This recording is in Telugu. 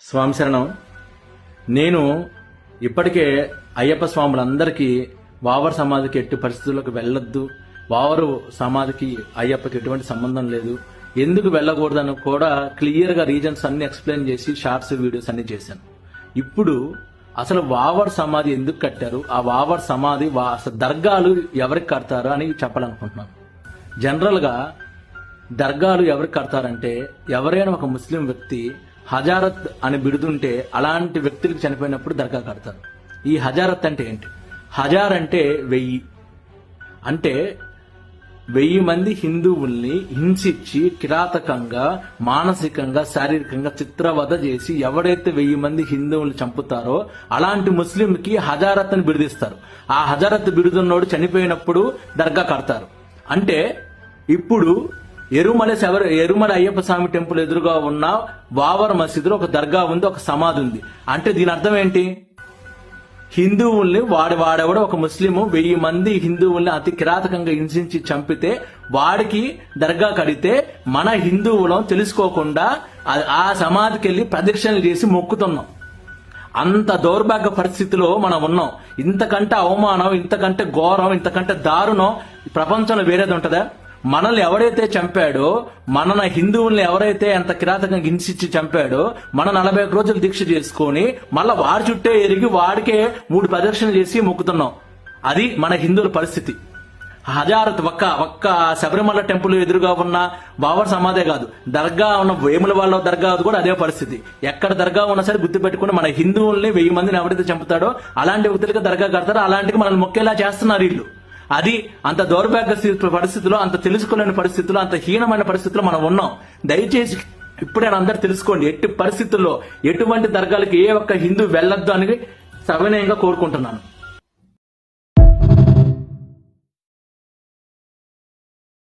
స్వామి శరణం. నేను ఇప్పటికే అయ్యప్ప స్వాములందరికీ వావర్ సమాధికి ఎట్టి పరిస్థితులకు వెళ్ళొద్దు, వావరు సమాధికి అయ్యప్పకి ఎటువంటి సంబంధం లేదు, ఎందుకు వెళ్ళకూడదని కూడా క్లియర్ గా రీజన్స్ అన్ని ఎక్స్ప్లెయిన్ చేసి షార్ట్స్ వీడియోస్ అన్ని చేశాను. ఇప్పుడు అసలు వావర్ సమాధి ఎందుకు కట్టారు, ఆ వావర్ సమాధి అసలు దర్గాలు ఎవరికి కడతారు అని చెప్పాలనుకుంటున్నాను. జనరల్ గా దర్గాలు ఎవరికి కడతారంటే ఎవరైనా ఒక ముస్లిం వ్యక్తి హజారత్ అని బిడుతుంటే అలాంటి వ్యక్తులకు చనిపోయినప్పుడు దర్గా కడతారు. ఈ హజారత్ అంటే ఏంటి? హజార్ అంటే 1000. అంటే 1000 మంది హిందువుల్ని హింసించి కిరాతకంగా మానసికంగా శారీరకంగా చిత్రవధ చేసి ఎవడైతే 1000 మంది హిందువుల్ని చంపుతారో అలాంటి ముస్లింకి హజారత్ అని బిడిదిస్తారు. ఆ హజారత్ బిడుదున్నోడు చనిపోయినప్పుడు దర్గా కడతారు. అంటే ఇప్పుడు ఎరుమల అయ్యప్ప స్వామి టెంపుల్ ఎదురుగా ఉన్న వావర్ మసీదులో ఒక దర్గా ఉంది, ఒక సమాధి ఉంది. అంటే దీని అర్థం ఏంటి? హిందువుల్ని వాడెవడో ఒక ముస్లిము 1000 మంది హిందువుల్ని అతి కిరాతకంగా హింసించి చంపితే వాడికి దర్గా కడితే మన హిందువులం తెలుసుకోకుండా ఆ సమాధికి వెళ్లి ప్రదక్షిణలు చేసి మొక్కుతున్నాం. అంత దౌర్భాగ్య పరిస్థితిలో మనం ఉన్నాం. ఇంతకంటే అవమానం, ఇంతకంటే ఘోరం, ఇంతకంటే దారుణం ప్రపంచంలో వేరేది ఉంటుందా? మనల్ని ఎవరైతే చంపాడో, మన హిందువుల్ని ఎవరైతే ఎంత కిరాతకంగా హింసించి చంపాడో, మన 41 రోజులు దీక్ష చేసుకొని మళ్ళా వాడి చుట్టే ఎరిగి వాడికే 3 ప్రదక్షిణలు చేసి మొక్కుతున్నాం. అది మన హిందువుల పరిస్థితి. హజారత్ ఒక్క శబరిమల టెంపుల్ ఎదురుగా ఉన్న బాబర్ సమాధే కాదు, దర్గా ఉన్న వేముల వాళ్ళ దర్గా కూడా అదే పరిస్థితి. ఎక్కడ దర్గా ఉన్నా సరే గుర్తుపెట్టుకుని మన హిందువుల్ని 1000 మందిని ఎవరైతే చంపుతాడో అలాంటి వ్యక్తులుగా దర్గా కడతారో అలాంటికి మనల్ని మొక్కేలా చేస్తున్నారు వీళ్ళు. అది అంత దౌర్భాగ్య పరిస్థితిలో, అంత తెలుసుకోలేని పరిస్థితుల్లో, అంత హీనమైన పరిస్థితుల్లో మనం ఉన్నాం. దయచేసి ఇప్పుడైనా అందరు తెలుసుకోండి, ఎట్టి పరిస్థితుల్లో ఎటువంటి దర్గాలకి ఏ ఒక్క హిందూ వెళ్ళొద్దు అని సవినయంగా కోరుకుంటున్నాను.